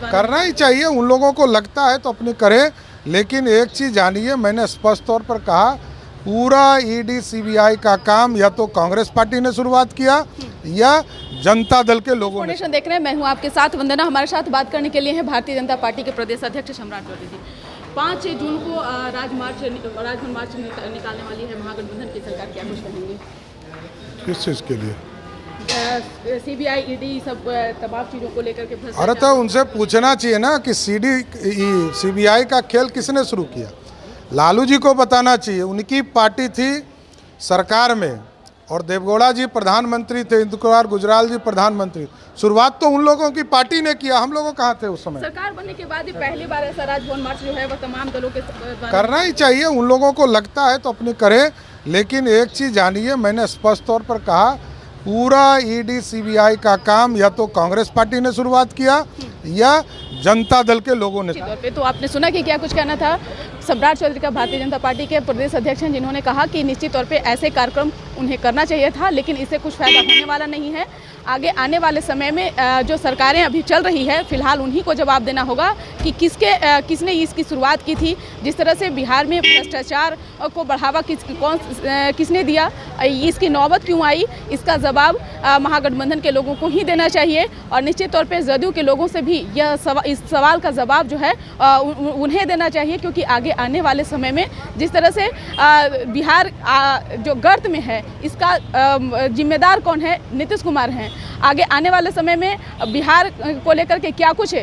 करना ही चाहिए। उन लोगों को लगता है तो अपने करें, लेकिन एक चीज़ जानिए, मैंने स्पष्ट तौर पर कहा, पूरा ईडी सीबीआई का काम या तो कांग्रेस पार्टी ने शुरुआत किया या जनता दल के लोगों ने। देख रहे हैं, मैं हूं आपके साथ वंदना। हमारे साथ बात करने के लिए हैं भारतीय जनता पार्टी के प्रदेश अध्यक्ष सम्राट चौधरी जी। 5 जून को राजभवन मार्च निकालने वाली है महागठबंधन की सरकार, क्या कुछ कहेंगे? किस चीज़ के लिए? सीबीआई ईडी सब तमाम चीज़ों को लेकर के अरे तो उनसे पूछना चाहिए ना कि सीबीआई का खेल किसने शुरू किया। लालू जी को बताना चाहिए, उनकी पार्टी थी सरकार में और देवगौड़ा जी प्रधानमंत्री थे, इंदु कुमार गुजराल जी प्रधानमंत्री। शुरुआत तो उन लोगों की पार्टी ने किया, हम लोगों कहाँ थे उस समय। सरकार बनने के बाद ही पहली बार ऐसा राजभवन मार्च जो है वो तमाम दलों के करना ही चाहिए। उन लोगों को लगता है तो अपने करें, लेकिन एक चीज़ जानिए, मैंने स्पष्ट तौर पर कहा, पूरा ईडी सीबीआई का काम या तो कांग्रेस पार्टी ने शुरुआत किया या जनता दल के लोगों ने। तौर पे तो आपने सुना कि क्या कुछ कहना था सम्राट चौधरी का, भारतीय जनता पार्टी के प्रदेश अध्यक्ष हैं, जिन्होंने कहा कि निश्चित तौर पे ऐसे कार्यक्रम उन्हें करना चाहिए था, लेकिन इससे कुछ फायदा होने वाला नहीं है। आगे आने वाले समय में जो सरकारें अभी चल रही है, फिलहाल उन्हीं को जवाब देना होगा कि किसने इसकी शुरुआत की थी। जिस तरह से बिहार में भ्रष्टाचार को बढ़ावा किसने दिया, इसकी नौबत क्यों आई, इसका जवाब महागठबंधन के लोगों को ही देना चाहिए। और निश्चित तौर पे जदयू के लोगों से भी इस सवाल का जवाब जो है उन्हें देना चाहिए, क्योंकि आगे आने वाले समय में जिस तरह से बिहार जो गर्त में है, इसका जिम्मेदार कौन है? नीतीश कुमार हैं। आगे आने वाले समय में बिहार को लेकर के क्या कुछ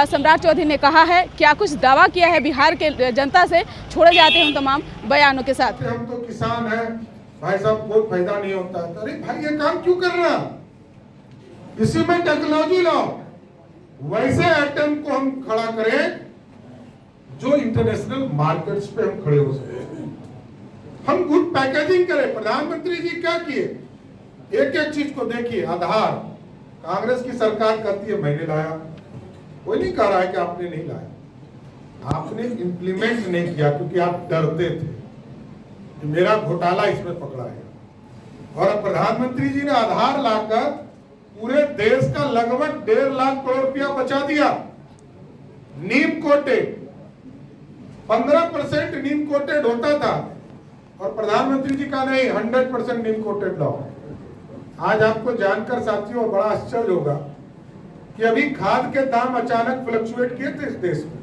सम्राट चौधरी ने कहा है, क्या कुछ दावा किया है बिहार के जनता से, छोड़े जाते हैं उन तमाम बयानों के साथ। हम तो किसान हैं भाई साहब, कोई फायदा नहीं होता है। अरे भाई, ये काम क्यों कर रहा? इसी में टेक्नोलॉजी लाओ, वैसे आइटम को हम खड़ा करें जो इंटरनेशनल मार्केट्स पे हम खड़े हो सके। हम गुड पैकेजिंग करें। प्रधानमंत्री जी क्या किए, एक एक चीज को देखिए। आधार कांग्रेस की सरकार कहती है मैंने लाया, कोई नहीं कह रहा है कि आपने नहीं लाया, आपने इंप्लीमेंट नहीं किया क्योंकि आप डरते थे कि मेरा घोटाला इसमें पकड़ा है। और प्रधानमंत्री जी ने आधार लाकर पूरे देश का लगभग 1.5 लाख करोड़ रुपया बचा दिया। नीम कोटेड 15% नीम कोटेड होता था और प्रधानमंत्री जी का नहीं, 100% नीम कोटेड लाओ। आज आपको जानकर साथियों बड़ा आश्चर्य होगा कि अभी खाद के दाम अचानक फ्लक्चुएट किए थे इस देश में,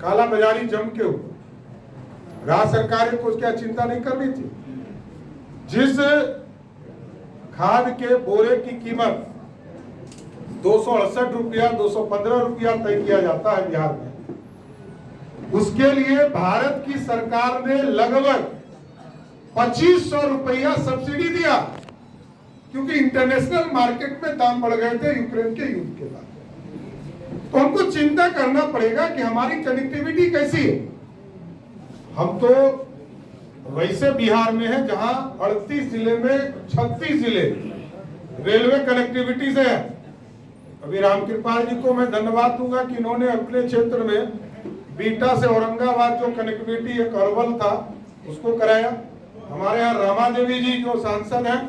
काला बाजारी जम के हुए। राज्य सरकार को क्या चिंता नहीं करनी थी? जिस खाद के बोरे की कीमत 268 रुपया 215 रुपया तय किया जाता है बिहार में, उसके लिए भारत की सरकार ने लगभग 2500 रुपया सब्सिडी दिया, क्योंकि इंटरनेशनल मार्केट में दाम बढ़ गए थे यूक्रेन के युद्ध के बाद। तो हमको चिंता करना पड़ेगा कि हमारी कनेक्टिविटी कैसी है। हम तो वैसे बिहार में है जहां 38 जिले में 36 जिले रेलवे कनेक्टिविटी से है। अभी रामकृपाल जी को मैं धन्यवाद दूंगा कि इन्होंने अपने क्षेत्र में बीटा से औरंगाबाद जो कनेक्टिविटी एक अर्बल था उसको कराया। हमारे यहाँ रामा देवी जी जो सांसद हैं,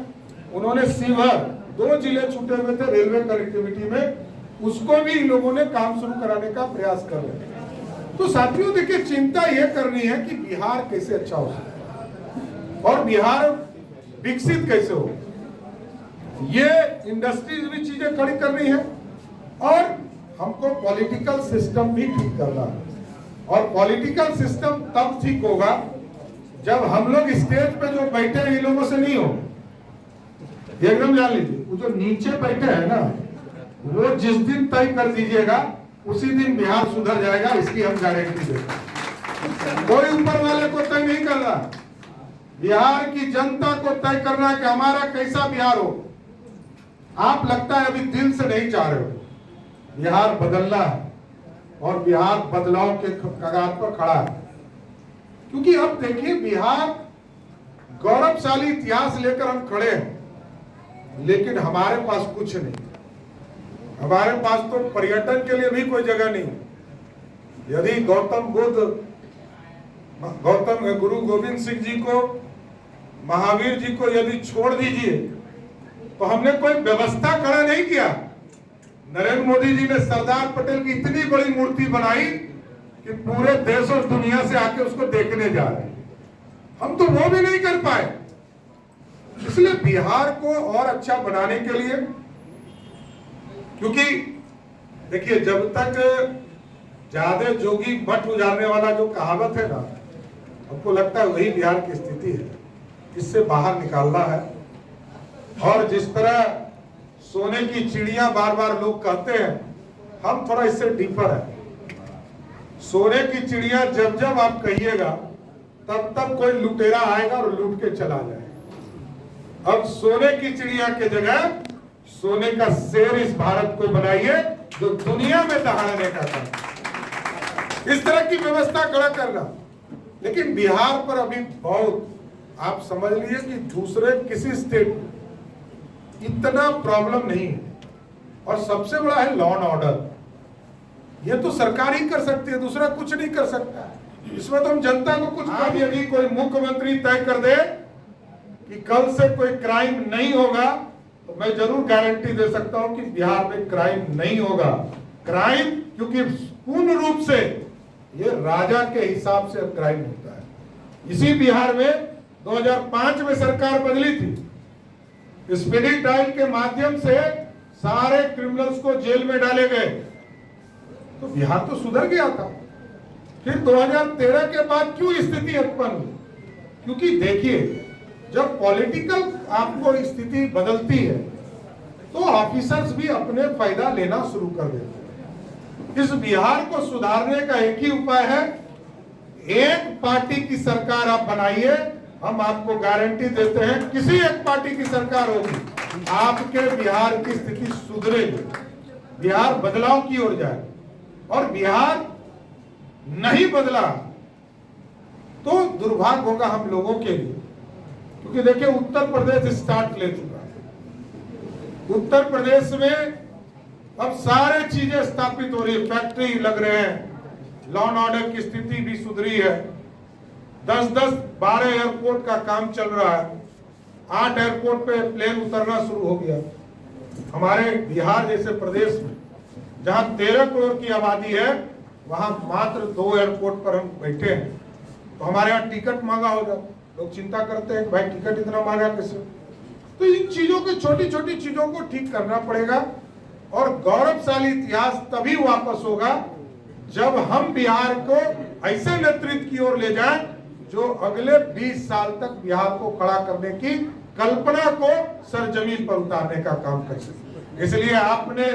उन्होंने शिवहर 2 जिले छूटे हुए थे रेलवे कनेक्टिविटी में, उसको भी इन लोगों ने काम शुरू कराने का प्रयास कर रहे हैं। तो साथियों देखिए, चिंता यह करनी है कि बिहार कैसे अच्छा हो और बिहार विकसित कैसे हो। ये इंडस्ट्रीज भी चीजें खड़ी करनी है और हमको पॉलिटिकल सिस्टम भी ठीक करना है। और पॉलिटिकल सिस्टम तब ठीक होगा जब हम लोग स्टेज पे जो बैठे हैं इन लोगों से नहीं हो। एकदम जान लीजिए, वो जो नीचे बैठे हैं ना, वो जिस दिन तय कर दीजिएगा उसी दिन बिहार सुधर जाएगा, इसकी हम गारंटी देते हैं। कोई ऊपर वाले को तय नहीं कर रहा, बिहार की जनता को तय करना है कि हमारा कैसा बिहार हो। आप लगता है अभी दिल से नहीं चाह रहे हो, बिहार बदलना है और बिहार बदलाव के कगार पर खड़ा है। क्योंकि अब देखिए, बिहार गौरवशाली इतिहास लेकर हम खड़े हैं, लेकिन हमारे पास कुछ नहीं। हमारे पास तो पर्यटन के लिए भी कोई जगह नहीं। यदि गौतम गुरु गोविंद सिंह जी को, महावीर जी को यदि छोड़ दीजिए तो हमने कोई व्यवस्था खड़ा नहीं किया। नरेंद्र मोदी जी ने सरदार पटेल की इतनी बड़ी मूर्ति बनाई कि पूरे देश और दुनिया से आके उसको देखने जा रहे हैं। हम तो वो भी नहीं कर पाए। इसलिए बिहार को और अच्छा बनाने के लिए, क्योंकि देखिए जब तक ज्यादा जोगी मठ उजाड़ने वाला जो कहावत है ना, हमको लगता है वही बिहार की स्थिति है। इससे बाहर निकालना है। और जिस तरह सोने की चिड़िया बार बार लोग कहते हैं, हम थोड़ा इससे डिफर है। सोने की चिड़िया जब जब आप कहिएगा तब तब कोई लुटेरा आएगा और लूट के चला जाएगा। अब सोने की चिड़िया के जगह सोने का शेर इस भारत को बनाइए जो दुनिया में दहाड़ने का काम। इस तरह की व्यवस्था खड़ा करना। लेकिन बिहार पर अभी बहुत, आप समझ लीजिए कि दूसरे किसी स्टेट में इतना प्रॉब्लम नहीं है। और सबसे बड़ा है लॉ एंड ऑर्डर। ये तो सरकार ही कर सकती है, दूसरा कुछ नहीं कर सकता। इसमें तो हम जनता को कुछ कर दिया। यदि कोई मुख्यमंत्री तय कर दे कि कल से कोई क्राइम नहीं होगा, तो मैं जरूर गारंटी दे सकता हूं कि बिहार में क्राइम नहीं होगा। क्राइम क्योंकि पूर्ण रूप से ये राजा के हिसाब से क्राइम होता है। इसी बिहार में 2005 में सरकार बदली थी। स्पीडी ट्रायल के माध्यम से सारे क्रिमिनल्स को जेल में डाले गए, तो बिहार तो सुधर गया था। फिर 2013 के बाद क्यों स्थिति उत्पन्न हुई? क्योंकि देखिए जब पॉलिटिकल आपको स्थिति बदलती है तो ऑफिसर्स भी अपने फायदा लेना शुरू कर देते हैं। इस बिहार को सुधारने का एक ही उपाय है, एक पार्टी की सरकार आप बनाइए। हम आपको गारंटी देते हैं किसी एक पार्टी की सरकार होगी, आपके बिहार की स्थिति सुधरेगी, बिहार बदलाव की ओर जाएगा। और बिहार नहीं बदला तो दुर्भाग्य होगा हम लोगों के लिए। क्योंकि देखिए उत्तर प्रदेश स्टार्ट ले चुका है। उत्तर प्रदेश में अब सारे चीजें स्थापित हो रही है, फैक्ट्री लग रहे हैं, लॉ एंड ऑर्डर की स्थिति भी सुधरी है। 10-12 एयरपोर्ट का काम चल रहा है। 8 एयरपोर्ट पे प्लेन उतरना शुरू हो गया। हमारे बिहार जैसे प्रदेश में जहां 13 करोड़ की आबादी है, वहां मात्र 2 एयरपोर्ट पर हम बैठे हैं। तो हमारे यहाँ टिकट महंगा हो जाता, लोग चिंता करते हैं कि भाई टिकट इतना महंगा कैसे। तो इन चीजों को, छोटी छोटी चीजों को ठीक करना पड़ेगा। और गौरवशाली इतिहास तभी वापस होगा जब हम बिहार को ऐसे नेतृत्व की ओर ले जाएं जो अगले 20 साल तक बिहार को खड़ा करने की कल्पना को सरजमीन पर उतारने का काम कर सके। इसलिए आपने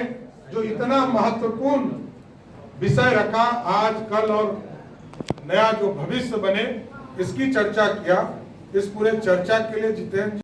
जो इतना महत्वपूर्ण विषय रखा, आज कल और नया जो भविष्य बने, इसकी चर्चा किया। इस पूरे चर्चा के लिए जितेंद्र